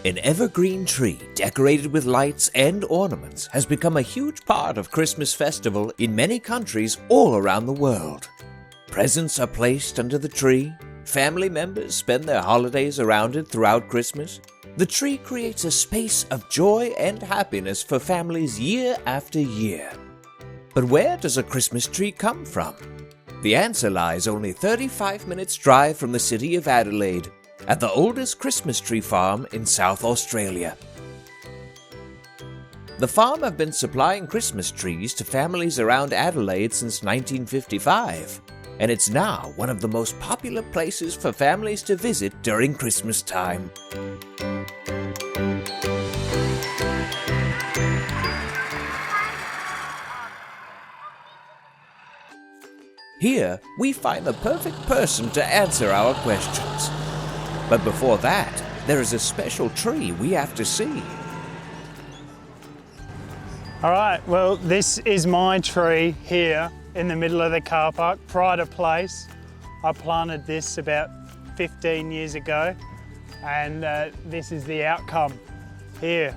An evergreen tree decorated with lights and ornaments has become a huge part of Christmas festival in many countries all around the world. Presents are placed under the tree, family members spend their holidays around it throughout Christmas. The tree creates a space of joy and happiness for families year after year. But where does a Christmas tree come from? The answer lies only 35 minutes drive from the city of Adelaide, at the oldest Christmas tree farm in South Australia. The farm have been supplying Christmas trees to families around Adelaide since 1955, and it's now one of the most popular places for families to visit during Christmas time. Here, we find the perfect person to answer our questions. But before that, there is a special tree we have to see. All right, well, this is my tree here in the middle of the car park, pride of place. I planted this about 15 years ago, and this is the outcome here.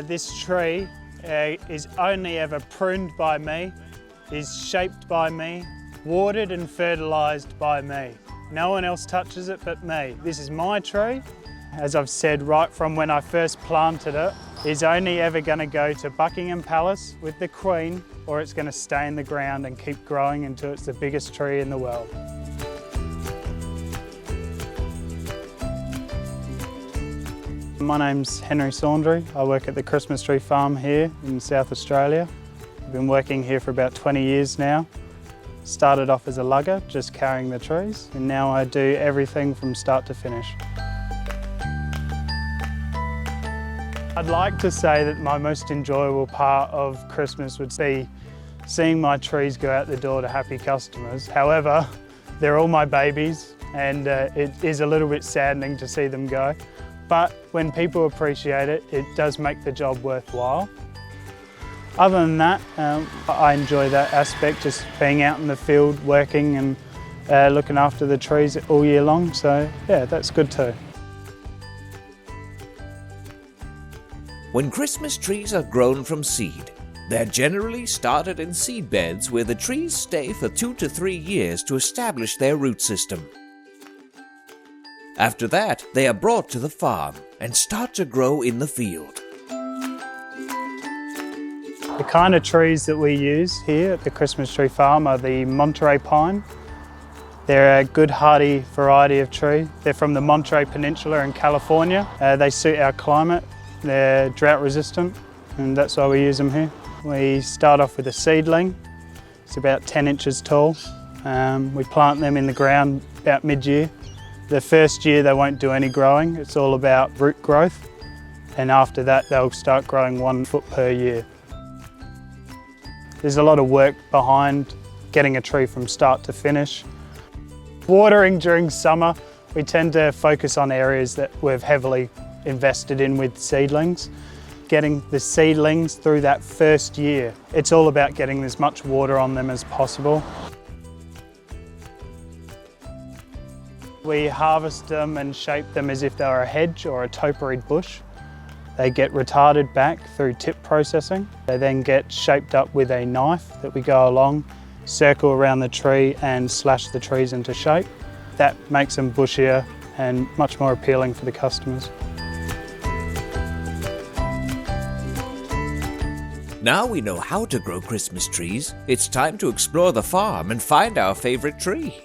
This tree is only ever pruned by me, is shaped by me, watered and fertilised by me. No one else touches it but me. This is my tree. As I've said right from when I first planted it, it's only ever going to go to Buckingham Palace with the Queen, or it's going to stay in the ground and keep growing until it's the biggest tree in the world. My name's Henry Saundry. I work at the Christmas tree farm here in South Australia. I've been working here for about 20 years now. Started off as a lugger, just carrying the trees, and now I do everything from start to finish. I'd like to say that my most enjoyable part of Christmas would be seeing my trees go out the door to happy customers. However, they're all my babies, and it is a little bit saddening to see them go. But when people appreciate it, it does make the job worthwhile. Other than that, I enjoy that aspect, just being out in the field, working and looking after the trees all year long. So yeah, that's good too. When Christmas trees are grown from seed, they're generally started in seed beds where the trees stay for 2 to 3 years to establish their root system. After that, they are brought to the farm and start to grow in the field. The kind of trees that we use here at the Christmas tree farm are the Monterey pine. They're a good hardy variety of tree. They're from the Monterey Peninsula in California. They suit our climate. They're drought resistant, and that's why we use them here. We start off with a seedling. It's about 10 inches tall. We plant them in the ground about mid-year. The first year they won't do any growing. It's all about root growth, and after that they'll start growing 1 foot per year. There's a lot of work behind getting a tree from start to finish. Watering during summer, we tend to focus on areas that we've heavily invested in with seedlings. Getting the seedlings through that first year, it's all about getting as much water on them as possible. We harvest them and shape them as if they were a hedge or a toperied bush. They get retarded back through tip processing. They then get shaped up with a knife that we go along, circle around the tree and slash the trees into shape. That makes them bushier and much more appealing for the customers. Now we know how to grow Christmas trees, it's time to explore the farm and find our favorite tree.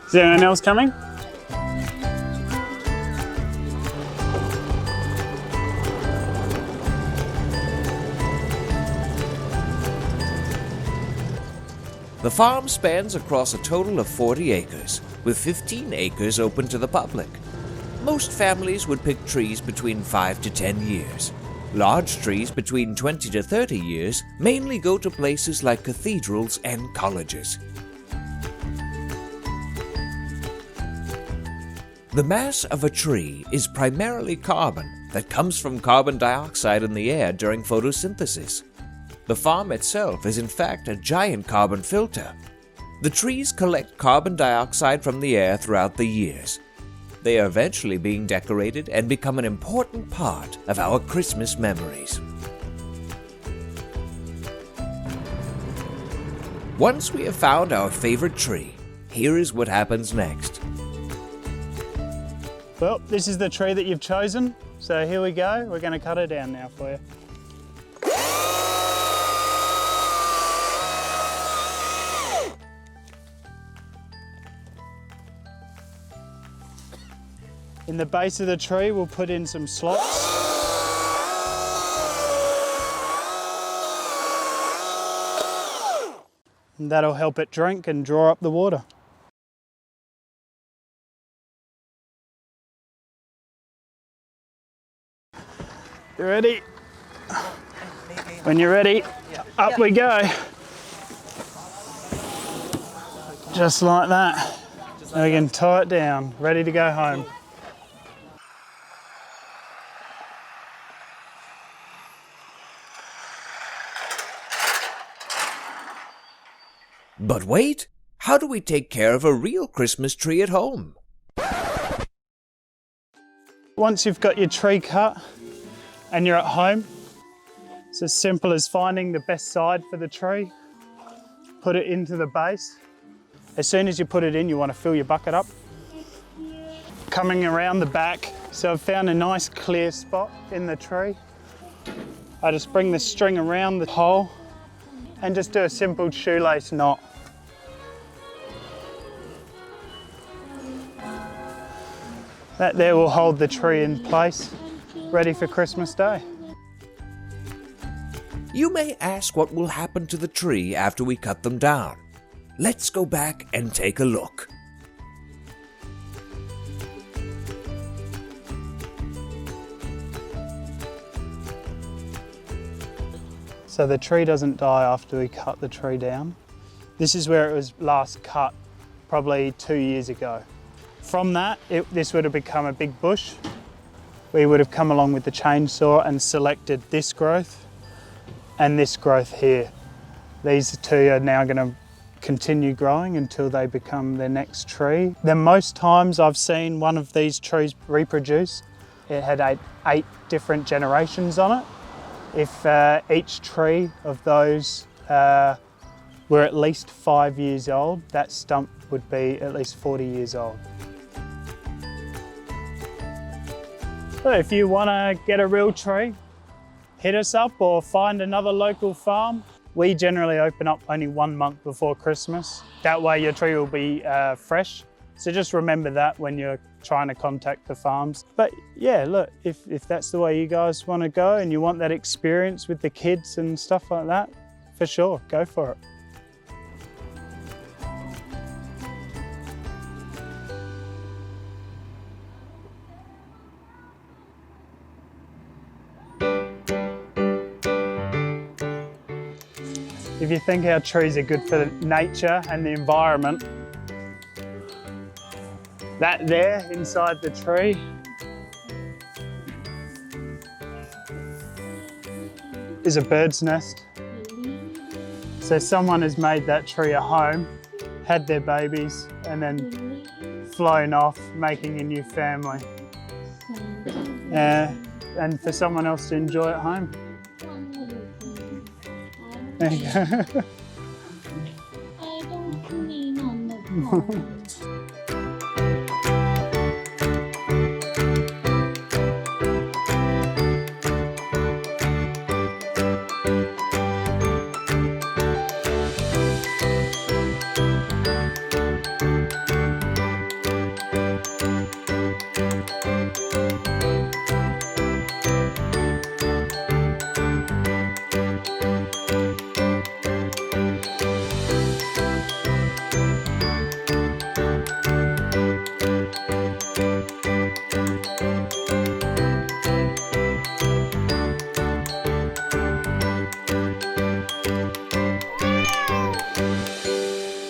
Is there anyone else coming? The farm spans across a total of 40 acres, with 15 acres open to the public. Most families would pick trees between 5 to 10 years. Large trees between 20 to 30 years mainly go to places like cathedrals and colleges. The mass of a tree is primarily carbon that comes from carbon dioxide in the air during photosynthesis. The farm itself is in fact a giant carbon filter. The trees collect carbon dioxide from the air throughout the years. they are eventually being decorated and become an important part of our Christmas memories. Once we have found our favorite tree, here is what happens next. Well, this is the tree that you've chosen. So here we go. We're going to cut it down now for you. In the base of the tree, we'll put in some slots. And that'll help it drink and draw up the water. You ready? When you're ready, up we go. Just like that. Now we can tie it down, ready to go home. But wait, how do we take care of a real Christmas tree at home? Once you've got your tree cut and you're at home, it's as simple as finding the best side for the tree, put it into the base. As soon as you put it in, you want to fill your bucket up. Coming around the back, so I've found a nice clear spot in the tree. I just bring the string around the hole and just do a simple shoelace knot. That there will hold the tree in place, ready for Christmas Day. You may ask what will happen to the tree after we cut them down. Let's go back and take a look. So the tree doesn't die after we cut the tree down. This is where it was last cut, probably 2 years ago. From that, this would have become a big bush. We would have come along with the chainsaw and selected this growth and this growth here. These two are now going to continue growing until they become the next tree. The most times I've seen one of these trees reproduce, it had eight different generations on it. If each tree of those were at least 5 years old, that stump would be at least 40 years old. So if you want to get a real tree, hit us up or find another local farm. We generally open up only 1 month before Christmas. That way your tree will be fresh. So just remember that when you're trying to contact the farms. But yeah, look, if that's the way you guys want to go and you want that experience with the kids and stuff like that, for sure, go for it. If you think our trees are good for nature and the environment, that there inside the tree is a bird's nest. So someone has made that tree a home, had their babies, and then flown off, making a new family. And for someone else to enjoy at home. There you go. I don't clean on the floor.